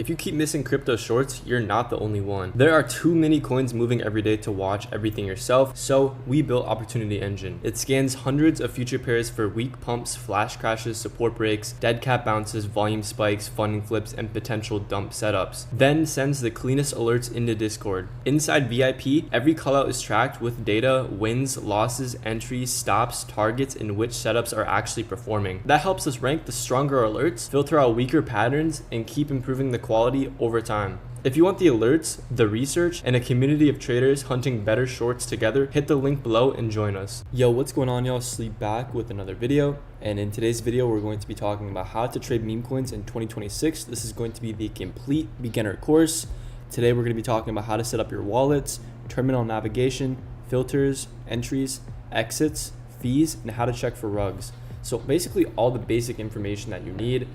If you keep missing crypto shorts, you're not the only one. There are too many coins moving every day to watch everything yourself, so we built Opportunity Engine. It scans hundreds of future pairs for weak pumps, flash crashes, support breaks, dead cat bounces, volume spikes, funding flips, and potential dump setups. Then sends the cleanest alerts into Discord. Inside VIP, every callout is tracked with data, wins, losses, entries, stops, targets, and which setups are actually performing. That helps us rank the stronger alerts, filter out weaker patterns, and keep improving the quality over time. If you want the alerts, the research, and a community of traders hunting better shorts together, hit the link below and join us. Yo, what's going on, y'all? Sleep back with another video. And in today's video, we're going to be talking about how to trade meme coins in 2026. This is going to be the complete beginner course. Today, we're going to be talking about how to set up your wallets, terminal navigation, filters, entries, exits, fees, and how to check for rugs. So basically all the basic information that you need.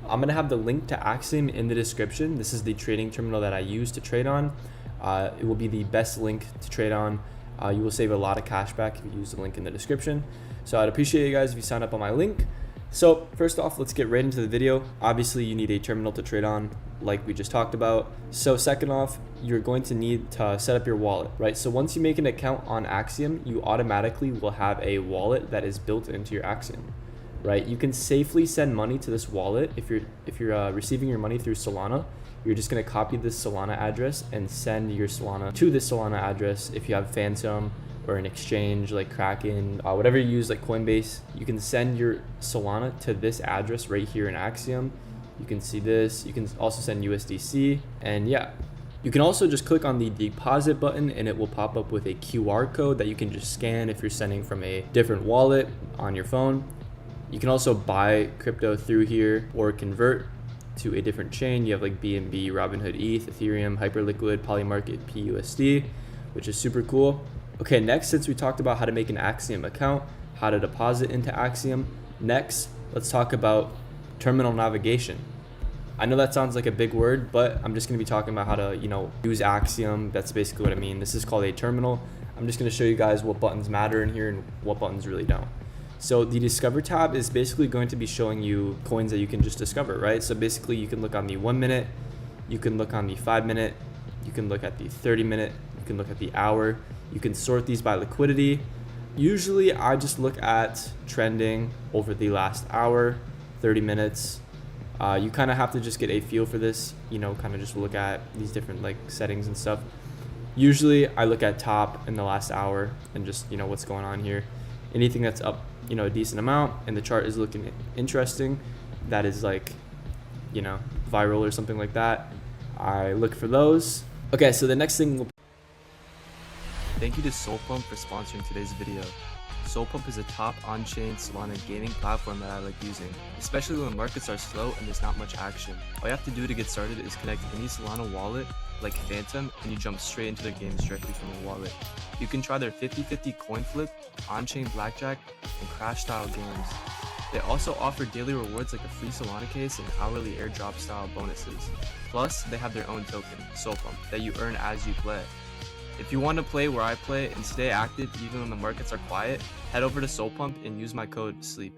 I'm going to have the link to Axiom in the description. This is the trading terminal that I use to trade on. It will be the best link to trade on. You will save a lot of cash back if you use the link in the description. So I'd appreciate you guys if you sign up on my link. So first off, let's get right into the video. Obviously, you need a terminal to trade on, like we just talked about. So second off, you're going to need to set up your wallet, right? So once you make an account on Axiom, you automatically will have a wallet that is built into your Axiom. Right, you can safely send money to this wallet. If you're receiving your money through Solana, you're just gonna copy this Solana address and send your Solana to this Solana address. If you have Phantom or an exchange like Kraken, whatever you use like Coinbase, you can send your Solana to this address right here in Axiom. You can see this. You can also send USDC, and yeah. You can also just click on the deposit button and it will pop up with a QR code that you can just scan if you're sending from a different wallet on your phone. You can also buy crypto through here or convert to a different chain. You have like BNB, Robinhood ETH, Ethereum, Hyperliquid, Polymarket, PUSD, which is super cool. Okay, next, since we talked about how to make an Axiom account, how to deposit into Axiom, next, let's talk about terminal navigation. I know that sounds like a big word, but I'm just gonna be talking about how to, use Axiom. That's basically what I mean. This is called a terminal. I'm just gonna show you guys what buttons matter in here and what buttons really don't. So the Discover tab is basically going to be showing you coins that you can just discover, right? So basically you can look on the 1 minute, you can look on the 5 minute, you can look at the 30 minute, you can look at the hour, you can sort these by liquidity. Usually I just look at trending over the last hour, 30 minutes. You kind of have to just get a feel for this, kind of just look at these different like settings and stuff. Usually I look at top in the last hour and just, what's going on here. Anything that's up, a decent amount and the chart is looking interesting, that is like, viral or something like that, I look for those. Okay, so the next thing Thank you to SolPump for sponsoring today's video. SolPump is a top on-chain Solana gaming platform that I like using, especially when markets are slow and there's not much action. All you have to do to get started is connect any Solana wallet like Phantom and you jump straight into their games directly from the wallet. You can try their 50-50 coin flip, on-chain blackjack, and crash style games. They also offer daily rewards like a free Solana case and hourly airdrop style bonuses. Plus, they have their own token, SolPump, that you earn as you play. If you want to play where I play and stay active even when the markets are quiet, head over to SolPump and use my code SLEEP.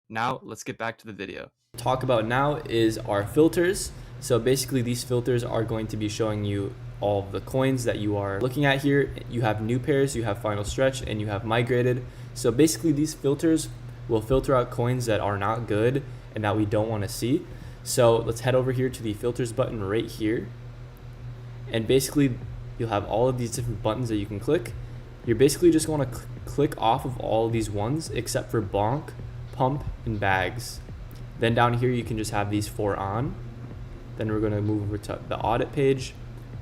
Now, let's get back to the video. Talk about now is our filters. So basically these filters are going to be showing you all of the coins that you are looking at here. You have new pairs, you have final stretch, and you have migrated. So basically these filters will filter out coins that are not good and that we don't want to see. So let's head over here to the filters button right here. And basically you'll have all of these different buttons that you can click. You're basically just going to click off of all of these ones except for bonk, pump, and bags. Then down here you can just have these 4 on. Then we're going to move over to the audit page.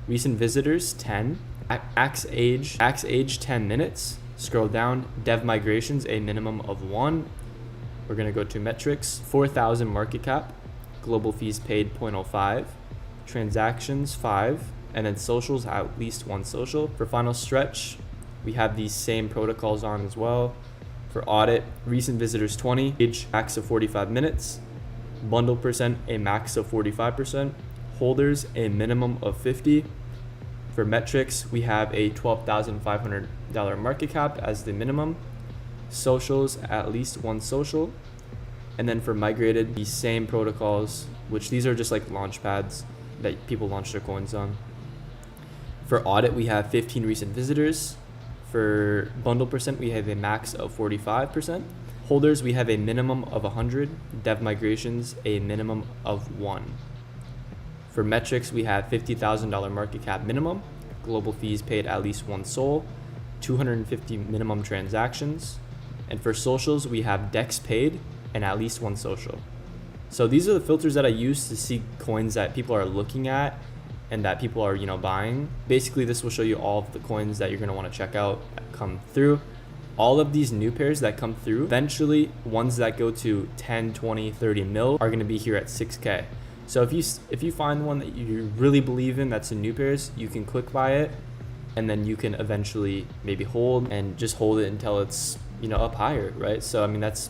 Recent visitors 10, max age 10 minutes. Scroll down, dev migrations a minimum of 1. We're going to go to metrics, 4,000 market cap, global fees paid 0.05, transactions 5, and then socials at least 1 social. For final stretch, we have these same protocols on as well. For audit, recent visitors 20, age max of 45 minutes, bundle percent a max of 45%, holders a minimum of 50. For metrics, we have a $12,500 market cap as the minimum, socials at least 1 social, and then for migrated, the same protocols, which these are just like launch pads. that people launch their coins on. For audit, we have 15 recent visitors. For bundle percent, we have a max of 45%. Holders, we have a minimum of 100. Dev migrations, a minimum of 1. For metrics, we have $50,000 market cap minimum. Global fees paid at least 1 SOL. 250 minimum transactions. And for socials, we have DEX paid and at least 1 social. So these are the filters that I use to see coins that people are looking at and that people are, buying. Basically, this will show you all of the coins that you're going to want to check out that come through. All of these new pairs that come through, eventually ones that go to 10, 20, 30 mil are going to be here at 6K. So if you find one that you really believe in that's a new pairs, you can click buy it, and then you can eventually maybe hold and just hold it until it's up higher, right? So I mean, it's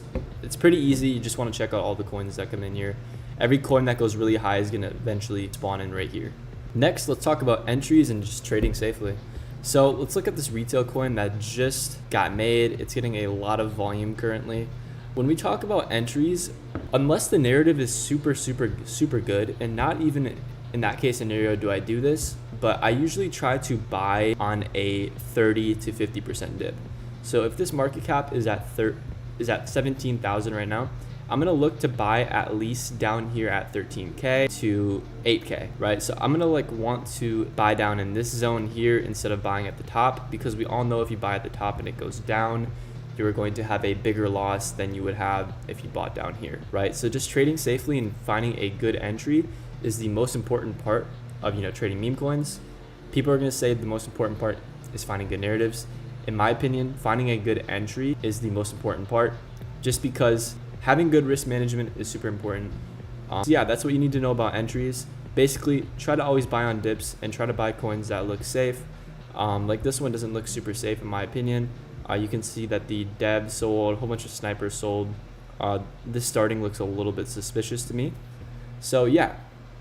pretty easy. You just want to check out all the coins that come in here. Every coin that goes really high is going to eventually spawn in right here. Next, let's talk about entries and just trading safely. So let's look at this retail coin that just got made. It's getting a lot of volume currently. When we talk about entries, unless the narrative is super good, and not even in that case scenario do I do this, but I usually try to buy on a 30 to 50% dip. So if this market cap is at 17,000 right now, I'm gonna look to buy at least down here at 13K to 8K, right? So I'm gonna want to buy down in this zone here instead of buying at the top, because we all know if you buy at the top and it goes down, you're going to have a bigger loss than you would have if you bought down here, right? So just trading safely and finding a good entry is the most important part of trading meme coins. People are gonna say the most important part is finding good narratives. In my opinion, finding a good entry is the most important part, just because having good risk management is super important. So yeah, that's what you need to know about entries. Basically, try to always buy on dips and try to buy coins that look safe. Like this one doesn't look super safe in my opinion. You can see that the dev sold, a whole bunch of snipers sold. This starting looks a little bit suspicious to me. So yeah,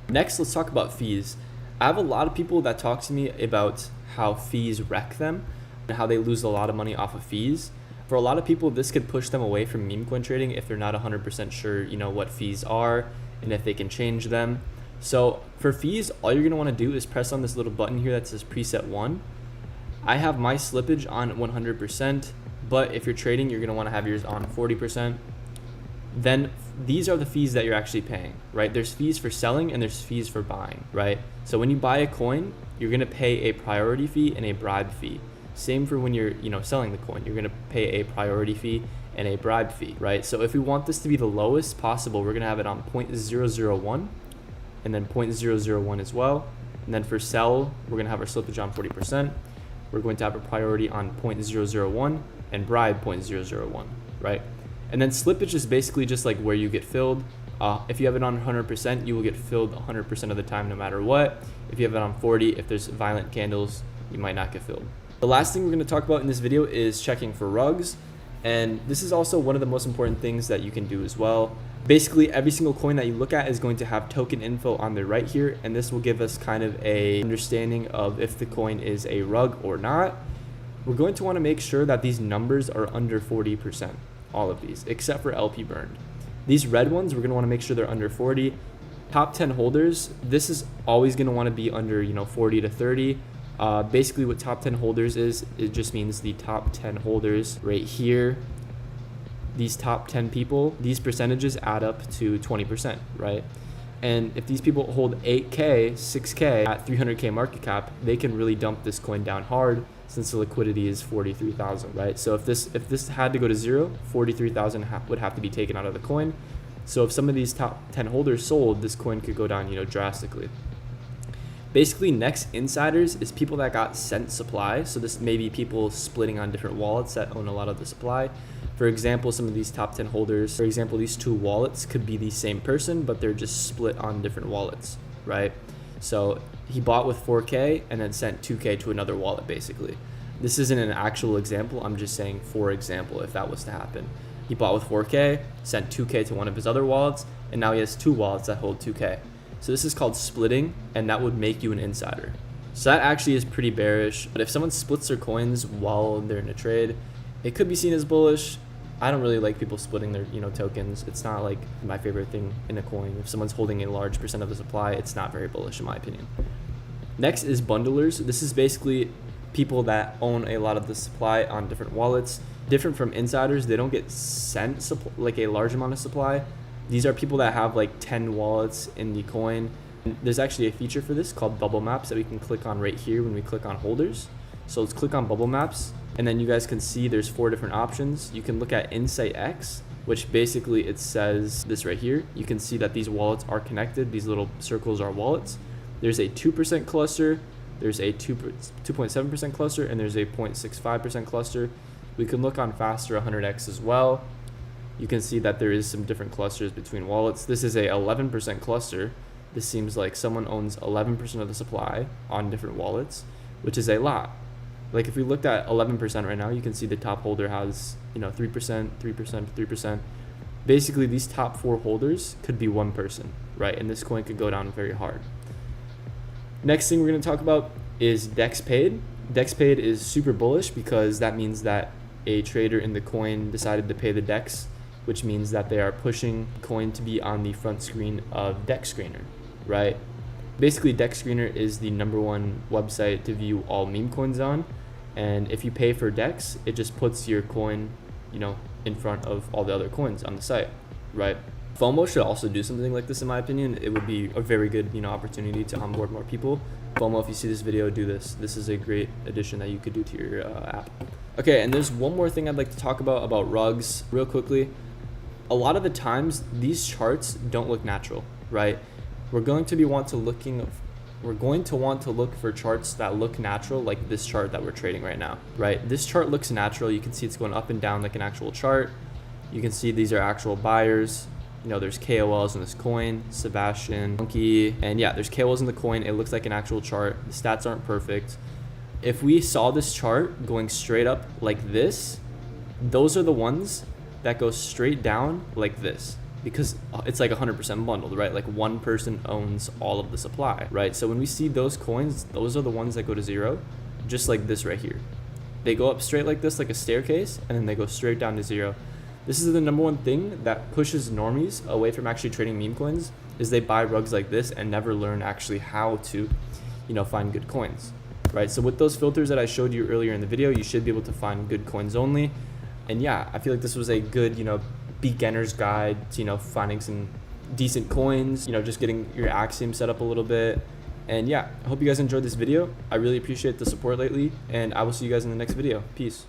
next let's talk about fees. I have a lot of people that talk to me about how fees wreck them and how they lose a lot of money off of fees. For a lot of people, this could push them away from meme coin trading if they're not 100% sure, what fees are and if they can change them. So for fees, all you're gonna wanna do is press on this little button here that says preset 1. I have my slippage on 100%, but if you're trading, you're gonna wanna have yours on 40%. Then these are the fees that you're actually paying, right? There's fees for selling and there's fees for buying, right? So when you buy a coin, you're gonna pay a priority fee and a bribe fee. Same for when you're selling the coin, you're gonna pay a priority fee and a bribe fee, right? So if we want this to be the lowest possible, we're gonna have it on 0.001 and then 0.001 as well. And then for sell, we're gonna have our slippage on 40%. We're going to have a priority on 0.001 and bribe 0.001, right? And then slippage is basically just like where you get filled. If you have it on 100%, you will get filled 100% of the time no matter what. If you have it on 40, if there's violent candles, you might not get filled. The last thing we're going to talk about in this video is checking for rugs. And this is also one of the most important things that you can do as well. Basically, every single coin that you look at is going to have token info on the right here, and this will give us kind of a understanding of if the coin is a rug or not. We're going to want to make sure that these numbers are under 40%, all of these, except for LP burned. These red ones, we're going to want to make sure they're under 40. Top 10 holders, this is always going to want to be under 40 to 30. Basically what top 10 holders is, it just means the top 10 holders right here. These top 10 people, these percentages add up to 20%, right? And if these people hold 8K, 6K at 300K market cap, they can really dump this coin down hard since the liquidity is 43,000, right? So if this had to go to zero, 43,000 would have to be taken out of the coin. So if some of these top 10 holders sold, this coin could go down, drastically. Basically, next insiders is people that got sent supply. So this may be people splitting on different wallets that own a lot of the supply. For example, some of these top 10 holders, for example, these two wallets could be the same person, but they're just split on different wallets, right? So he bought with 4K and then sent 2K to another wallet, basically. This isn't an actual example. I'm just saying, for example, if that was to happen. He bought with 4K, sent 2K to one of his other wallets, and now he has two wallets that hold 2K. So this is called splitting, and that would make you an insider. So that actually is pretty bearish. But if someone splits their coins while they're in a trade, it could be seen as bullish. I don't really like people splitting their, tokens. It's not like my favorite thing in a coin. If someone's holding a large percent of the supply, it's not very bullish in my opinion. Next is bundlers. This is basically people that own a lot of the supply on different wallets. Different from insiders, they don't get sent like a large amount of supply. These are people that have like 10 wallets in the coin. And there's actually a feature for this called bubble maps that we can click on right here when we click on holders. So let's click on bubble maps, and then you guys can see there's 4 different options. You can look at Insight X, which basically it says this right here. You can see that these wallets are connected. These little circles are wallets. There's a 2% cluster, there's a 2.7% cluster, and there's a 0.65% cluster. We can look on faster 100x as well. You can see that there is some different clusters between wallets. This is a 11% cluster. This seems like someone owns 11% of the supply on different wallets, which is a lot. Like if we looked at 11% right now, you can see the top holder has, 3%, 3%, 3%. Basically, these top 4 holders could be one person, right? And this coin could go down very hard. Next thing we're going to talk about is DEX paid. DEX paid is super bullish because that means that a trader in the coin decided to pay the DEX, which means that they are pushing the coin to be on the front screen of DEX Screener, right? Basically, DEX Screener is the #1 website to view all meme coins on. And if you pay for DEX, it just puts your coin, in front of all the other coins on the site, right? FOMO should also do something like this in my opinion. It would be a very good, opportunity to onboard more people. FOMO, if you see this video, do this. This is a great addition that you could do to your app. Okay, and there's one more thing I'd like to talk about rugs real quickly. A lot of the times, these charts don't look natural, right? We're going to want to look for charts that look natural, like this chart that we're trading right now, right? This chart looks natural. You can see it's going up and down like an actual chart. You can see these are actual buyers. There's KOLs in this coin, Sebastian, Monkey, and yeah, there's KOLs in the coin. It looks like an actual chart. The stats aren't perfect. If we saw this chart going straight up like this, those are the ones that go straight down like this, because it's like 100% bundled, right? Like one person owns all of the supply, right? So when we see those coins, those are the ones that go to zero, just like this right here. They go up straight like this, like a staircase, and then they go straight down to zero. This is the #1 thing that pushes normies away from actually trading meme coins, is they buy rugs like this and never learn actually how to, find good coins, right? So with those filters that I showed you earlier in the video, you should be able to find good coins only. And yeah, I feel like this was a good, beginner's guide to, finding some decent coins, just getting your Axiom set up a little bit. And yeah, I hope you guys enjoyed this video. I really appreciate the support lately, and I will see you guys in the next video. Peace.